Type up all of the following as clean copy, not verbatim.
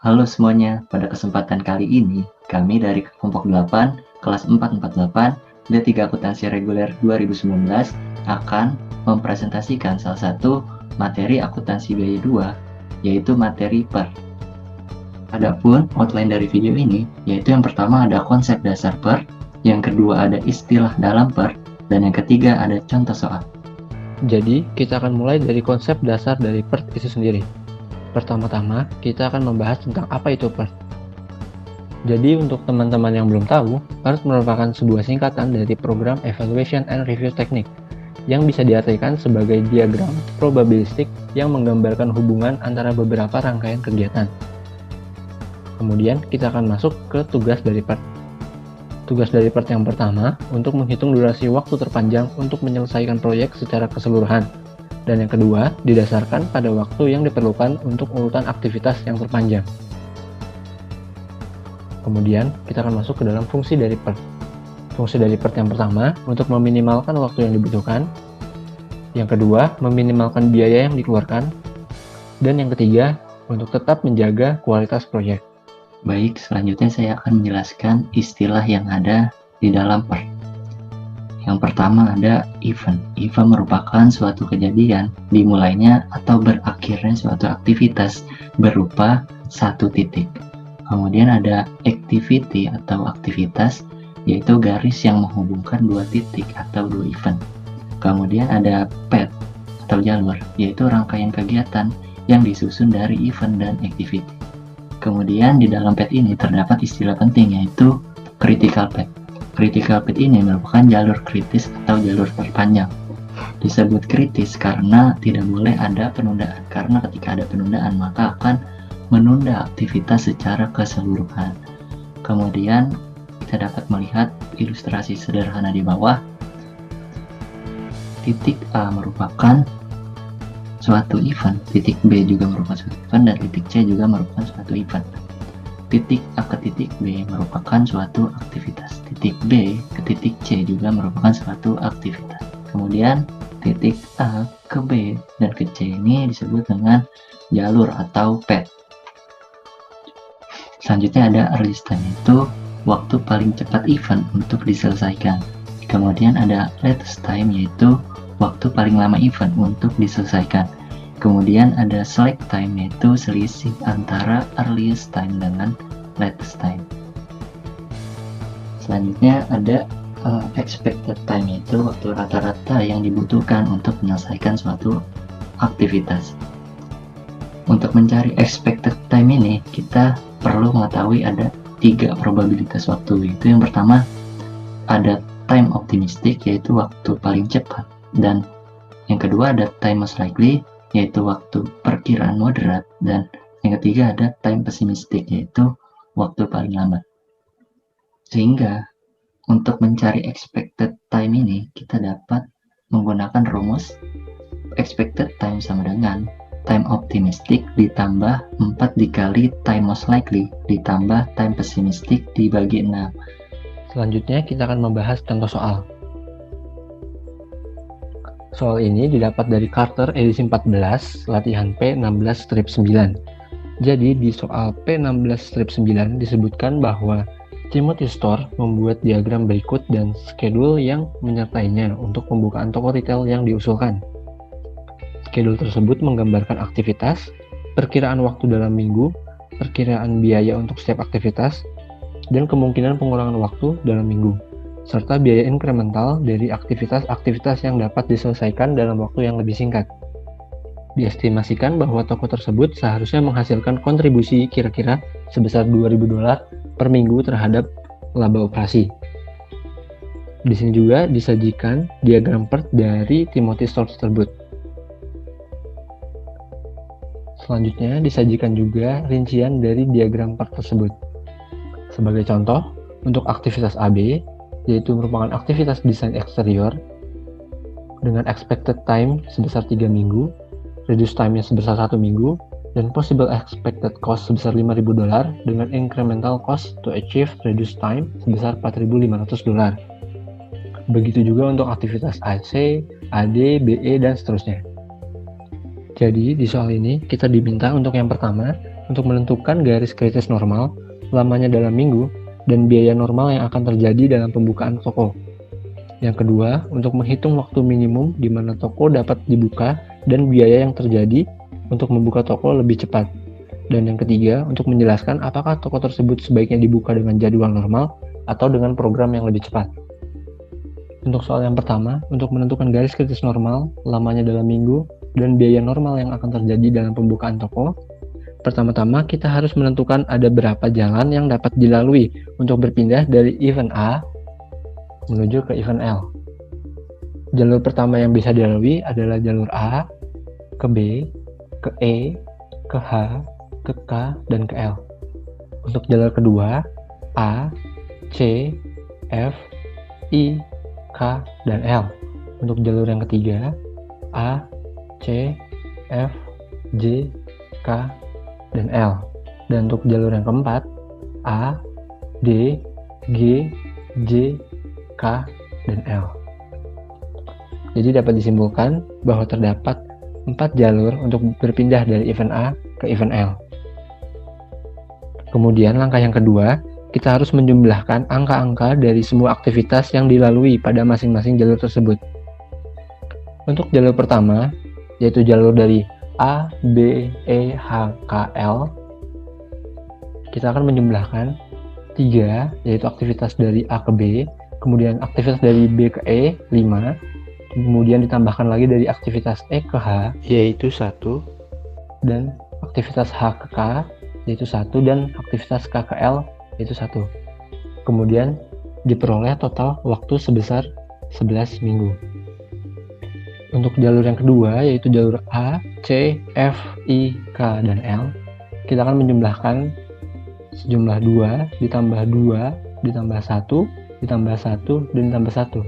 Halo semuanya, pada kesempatan kali ini, kami dari kelompok 8, kelas 448, D3 Akuntansi Reguler 2019 akan mempresentasikan salah satu materi akuntansi biaya 2, yaitu materi PER. Adapun outline dari video ini, yaitu yang pertama ada konsep dasar PER, yang kedua ada istilah dalam PER, dan yang ketiga ada contoh soal. Jadi, kita akan mulai dari konsep dasar dari PER itu sendiri. Pertama-tama, kita akan membahas tentang apa itu PER. Jadi, untuk teman-teman yang belum tahu, PER merupakan sebuah singkatan dari Program Evaluation and Review Technique, yang bisa diartikan sebagai diagram probabilistik yang menggambarkan hubungan antara beberapa rangkaian kegiatan. Kemudian, kita akan masuk ke tugas dari PER. Tugas dari PER yang pertama, untuk menghitung durasi waktu terpanjang untuk menyelesaikan proyek secara keseluruhan. Dan yang kedua, didasarkan pada waktu yang diperlukan untuk urutan aktivitas yang terpanjang. Kemudian, kita akan masuk ke dalam fungsi dari PER. Fungsi dari PER yang pertama, untuk meminimalkan waktu yang dibutuhkan. Yang kedua, meminimalkan biaya yang dikeluarkan. Dan yang ketiga, untuk tetap menjaga kualitas proyek. Baik, selanjutnya saya akan menjelaskan istilah yang ada di dalam PER. Yang pertama ada event. Event merupakan suatu kejadian dimulainya atau berakhirnya suatu aktivitas berupa satu titik. Kemudian ada activity atau aktivitas, yaitu garis yang menghubungkan dua titik atau dua event. Kemudian ada path atau jalur, yaitu rangkaian kegiatan yang disusun dari event dan activity. Kemudian di dalam path ini terdapat istilah penting, yaitu critical path. Critical path ini merupakan jalur kritis atau jalur terpanjang. Disebut kritis karena tidak boleh ada penundaan, karena ketika ada penundaan maka akan menunda aktivitas secara keseluruhan. Kemudian kita dapat melihat ilustrasi sederhana di bawah. Titik A merupakan suatu event, titik B juga merupakan suatu event, dan titik C juga merupakan suatu event. Titik A ke titik B merupakan suatu aktivitas. Titik B ke titik C juga merupakan suatu aktivitas. Kemudian titik A ke B dan ke C ini disebut dengan jalur atau path. Selanjutnya ada earliest time, itu waktu paling cepat event untuk diselesaikan. Kemudian ada latest time, yaitu waktu paling lama event untuk diselesaikan. Kemudian ada slack time, yaitu selisih antara earliest time dengan latest time. Selanjutnya ada expected time, yaitu waktu rata-rata yang dibutuhkan untuk menyelesaikan suatu aktivitas. Untuk mencari expected time ini, kita perlu mengetahui ada 3 probabilitas waktu. Itu yang pertama ada time optimistic, yaitu waktu paling cepat, dan yang kedua ada time most likely, yaitu waktu perkiraan moderat, dan yang ketiga ada time pessimistic, yaitu waktu paling lambat. Sehingga untuk mencari expected time ini kita dapat menggunakan rumus expected time sama dengan time optimistic ditambah 4 dikali time most likely ditambah time pessimistic dibagi 6. Selanjutnya, kita akan membahas contoh soal. Soal ini didapat dari Carter edisi 14, latihan P16-9. Jadi di soal P16-9 disebutkan bahwa Timothy Store membuat diagram berikut dan schedule yang menyertainya untuk pembukaan toko retail yang diusulkan. Schedule tersebut menggambarkan aktivitas, perkiraan waktu dalam minggu, perkiraan biaya untuk setiap aktivitas, dan kemungkinan pengurangan waktu dalam minggu, serta biaya inkremental dari aktivitas-aktivitas yang dapat diselesaikan dalam waktu yang lebih singkat. Diestimasikan bahwa toko tersebut seharusnya menghasilkan kontribusi kira-kira sebesar $2.000 per minggu terhadap laba operasi. Di sini juga disajikan diagram PER dari Timothy Store tersebut. Selanjutnya disajikan juga rincian dari diagram PER tersebut. Sebagai contoh, untuk aktivitas AB, yaitu merupakan aktivitas desain eksterior, dengan expected time sebesar 3 minggu, reduced time-nya sebesar 1 minggu, dan possible expected cost sebesar $5.000 dengan incremental cost to achieve reduced time sebesar $4.500. Begitu juga untuk aktivitas AC, AD, BE, dan seterusnya. Jadi di soal ini kita diminta untuk yang pertama untuk menentukan garis kritis normal, lamanya dalam minggu, dan biaya normal yang akan terjadi dalam pembukaan toko. Yang kedua, untuk menghitung waktu minimum di mana toko dapat dibuka dan biaya yang terjadi untuk membuka toko lebih cepat. Dan yang ketiga, untuk menjelaskan apakah toko tersebut sebaiknya dibuka dengan jadwal normal atau dengan program yang lebih cepat. Untuk soal yang pertama, untuk menentukan garis kritis normal, lamanya dalam minggu, dan biaya normal yang akan terjadi dalam pembukaan toko, pertama-tama kita harus menentukan ada berapa jalan yang dapat dilalui untuk berpindah dari event A menuju ke event L. Jalur pertama yang bisa dilalui adalah jalur A, ke B, ke E, ke H, ke K, dan ke L. Untuk jalur kedua, A, C, F, I, K, dan L. Untuk jalur yang ketiga, A, C, F, J, K, dan L. Dan untuk jalur yang keempat, A, D, G, J, K, dan L. Jadi dapat disimpulkan bahwa terdapat 4 jalur untuk berpindah dari event A ke event L. Kemudian langkah yang kedua, kita harus menjumlahkan angka-angka dari semua aktivitas yang dilalui pada masing-masing jalur tersebut. Untuk jalur pertama, yaitu jalur dari A, B, E, H, K, L, kita akan menjumlahkan 3, yaitu aktivitas dari A ke B, kemudian aktivitas dari B ke E, 5, kemudian ditambahkan lagi dari aktivitas E ke H, yaitu 1, dan aktivitas H ke K, yaitu 1, dan aktivitas K ke L, yaitu 1. Kemudian diperoleh total waktu sebesar 11 minggu. Untuk jalur yang kedua, yaitu jalur A, C, F, I, K, dan L, kita akan menjumlahkan sejumlah 2, ditambah 2, ditambah 1, ditambah 1, dan ditambah 1.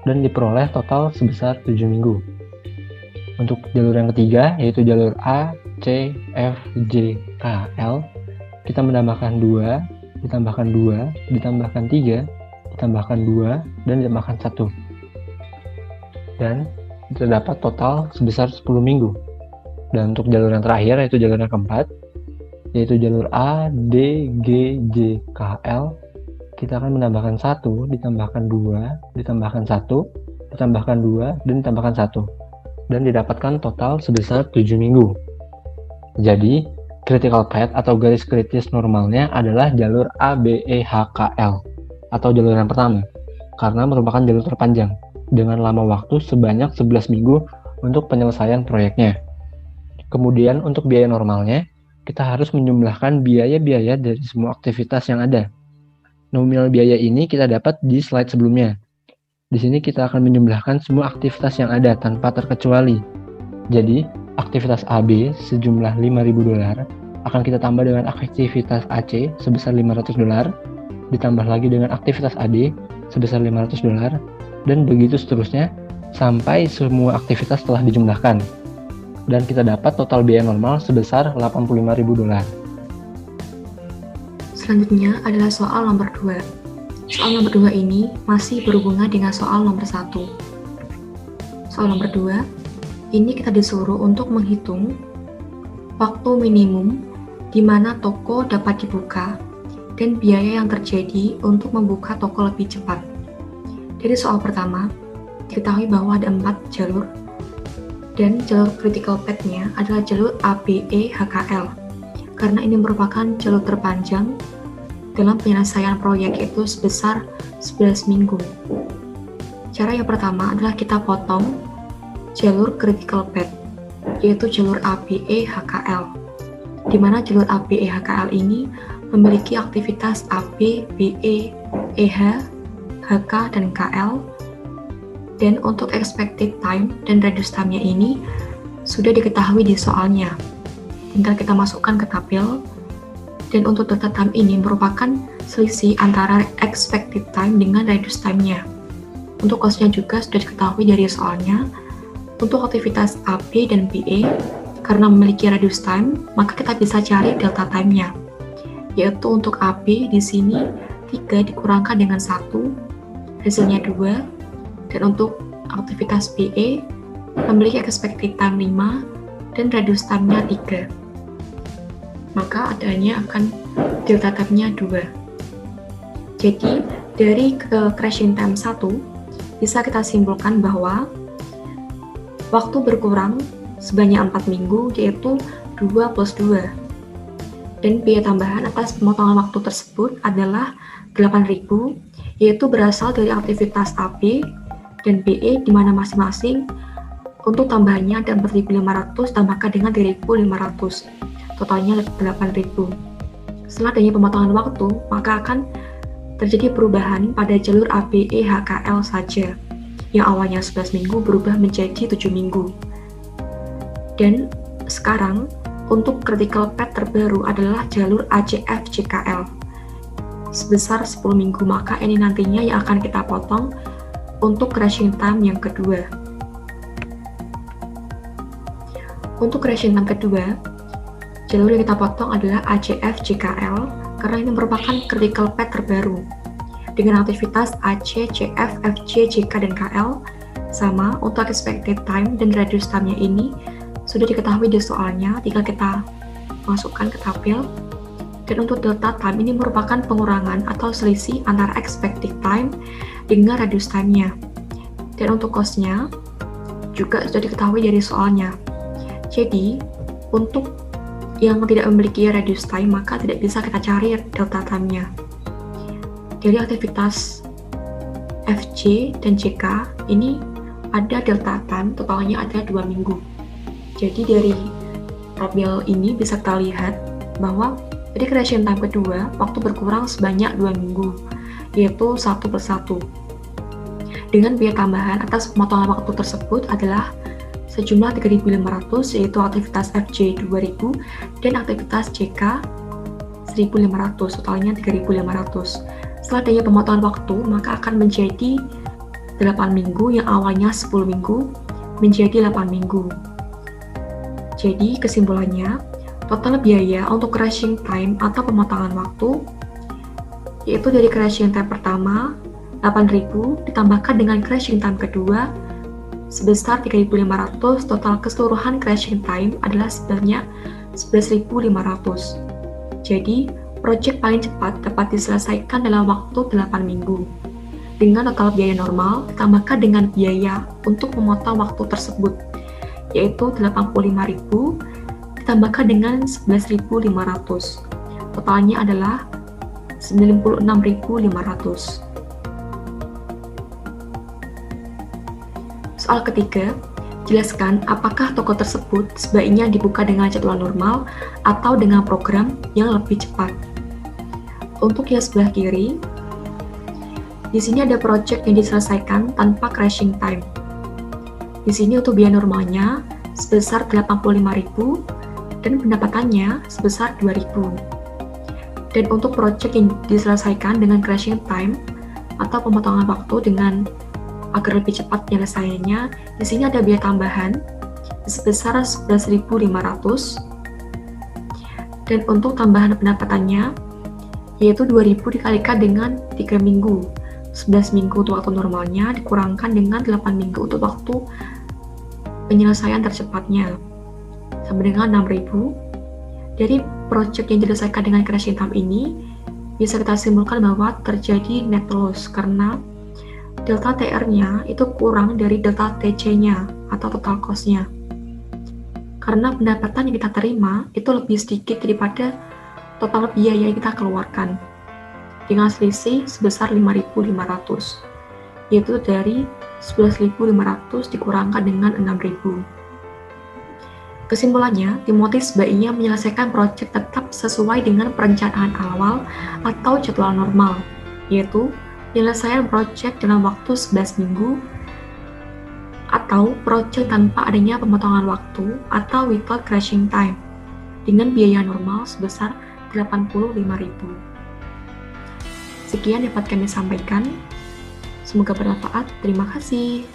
Dan diperoleh total sebesar 7 minggu. Untuk jalur yang ketiga, yaitu jalur A, C, F, J, K, L, kita menambahkan 2, ditambahkan 2, ditambahkan 3, ditambahkan 2, dan ditambahkan 1. Dan terdapat total sebesar 10 minggu. Dan untuk jalur yang terakhir, yaitu jalur yang keempat, yaitu jalur A, D, G, J, K, L, kita akan menambahkan 1, ditambahkan 2, ditambahkan 1, ditambahkan 2, dan ditambahkan 1. Dan didapatkan total sebesar 7 minggu. Jadi, critical path atau garis kritis normalnya adalah jalur A, B, E, H, K, L atau jalur yang pertama, karena merupakan jalur terpanjang dengan lama waktu sebanyak 11 minggu untuk penyelesaian proyeknya. Kemudian untuk biaya normalnya, kita harus menjumlahkan biaya-biaya dari semua aktivitas yang ada. Nominal biaya ini kita dapat di slide sebelumnya. Di sini kita akan menjumlahkan semua aktivitas yang ada tanpa terkecuali. Jadi, aktivitas AB sejumlah $5.000 akan kita tambah dengan aktivitas AC sebesar $500, ditambah lagi dengan aktivitas AD sebesar $500, dan begitu seterusnya sampai semua aktivitas telah dijumlahkan. Dan kita dapat total biaya normal sebesar $85.000. Selanjutnya adalah soal nomor 2. Soal nomor 2 ini masih berhubungan dengan soal nomor 1. Soal nomor 2, ini kita disuruh untuk menghitung waktu minimum di mana toko dapat dibuka dan biaya yang terjadi untuk membuka toko lebih cepat. Dari soal pertama, diketahui bahwa ada 4 jalur dan jalur critical path-nya adalah jalur A, B, E, H, K, L karena ini merupakan jalur terpanjang dalam penyelesaian proyek itu sebesar 11 minggu. Cara yang pertama adalah kita potong jalur critical path, yaitu jalur A, B, E, H, K, L, di mana jalur A, B, E, H, K, L ini memiliki aktivitas A, B, B, E, H, H, K, dan K, L, dan untuk expected time dan reduced time-nya ini sudah diketahui di soalnya. Tinggal kita masukkan ke tabel, dan untuk delta time ini merupakan selisih antara expected time dengan reduced time-nya. Untuk cost-nya juga sudah diketahui dari soalnya. Untuk aktivitas A, B, dan B, E, karena memiliki reduced time, maka kita bisa cari delta time-nya. Yaitu untuk A, B di sini 3 dikurangkan dengan 1, hasilnya 2. Dan untuk aktivitas B, E, memiliki expected time 5 dan reduced time-nya 3. maka adanya akan delta time-nya 2. Jadi, dari crashing time 1, bisa kita simpulkan bahwa waktu berkurang sebanyak 4 minggu, yaitu 2 plus 2. Dan biaya tambahan atas pemotongan waktu tersebut adalah 8.000, yaitu berasal dari aktivitas AB dan BE, di mana masing-masing untuk tambahannya ada 4.500 tambahkan dengan 3.500, totalnya 8.000. Setelah adanya pemotongan waktu, maka akan terjadi perubahan pada jalur ABE HKL saja, yang awalnya 11 minggu berubah menjadi 7 minggu. Dan sekarang, untuk critical path terbaru adalah jalur ACF JKL sebesar 10 minggu, maka ini nantinya yang akan kita potong untuk crashing time yang kedua. Untuk crashing time kedua, jalur yang kita potong adalah ACF JKL karena ini merupakan critical path terbaru dengan aktivitas AC, CF, FC, JK, dan KL sama. Untuk expected time dan radius time-nya ini sudah diketahui di soalnya, tinggal kita masukkan ke tabel. Dan untuk delta time ini merupakan pengurangan atau selisih antara expected time dengan radius time-nya. Dan untuk cost-nya juga sudah diketahui dari soalnya. Jadi, untuk yang tidak memiliki radius time, maka tidak bisa kita cari delta time-nya. Dari aktivitas FC dan JK, ini ada delta time, totalnya ada 2 minggu. Jadi dari tabel ini bisa kita lihat bahwa dari crashing time kedua, waktu berkurang sebanyak 2 minggu, yaitu 1 plus 1. Dengan biaya tambahan atas pemotongan waktu tersebut adalah sejumlah 3.500, yaitu aktivitas FC 2.000 dan aktivitas JK 1.500, totalnya 3.500. Setelah adanya pemotongan waktu, maka akan menjadi 8 minggu yang awalnya 10 minggu menjadi 8 minggu. Jadi kesimpulannya, total biaya untuk crashing time atau pemotongan waktu yaitu dari crashing time pertama 8.000 ditambahkan dengan crashing time kedua sebesar 3.500, total keseluruhan crashing time adalah sebanyak 11.500. Jadi, proyek paling cepat dapat diselesaikan dalam waktu 8 minggu. Dengan total biaya normal ditambahkan dengan biaya untuk memotong waktu tersebut, yaitu 85.000 ditambahkan dengan 11.500. Totalnya adalah 96.500. Soal ketiga, jelaskan apakah toko tersebut sebaiknya dibuka dengan jadwal normal atau dengan program yang lebih cepat. Untuk yang sebelah kiri, di sini ada proyek yang diselesaikan tanpa crashing time. Di sini untuk biaya normalnya sebesar 85.000 dan pendapatannya sebesar 2.000. Dan untuk proyek yang diselesaikan dengan crashing time atau pemotongan waktu dengan agar lebih cepat penyelesaiannya, di sini ada biaya tambahan sebesar 11.500. Dan untuk tambahan pendapatannya yaitu 2.000 dikalikan dengan 3 minggu. 11 minggu untuk waktu normalnya dikurangkan dengan 8 minggu untuk waktu penyelesaian tercepatnya, sama dengan 6.000. Dari proyek yang diselesaikan dengan crashing time ini, bisa kita simpulkan bahwa terjadi net loss karena delta TR-nya itu kurang dari delta TC-nya atau total cost-nya. Karena pendapatan yang kita terima itu lebih sedikit daripada total biaya yang kita keluarkan, dengan selisih sebesar 5.500, yaitu dari 11.500 dikurangkan dengan 6.000. Kesimpulannya, Timothy sebaiknya menyelesaikan proyek tetap sesuai dengan perencanaan awal atau jadwal normal, yaitu penyelesaian proyek dalam waktu 11 minggu atau proyek tanpa adanya pemotongan waktu atau without crashing time dengan biaya normal sebesar 85.000. Sekian dapat kami sampaikan. Semoga bermanfaat. Terima kasih.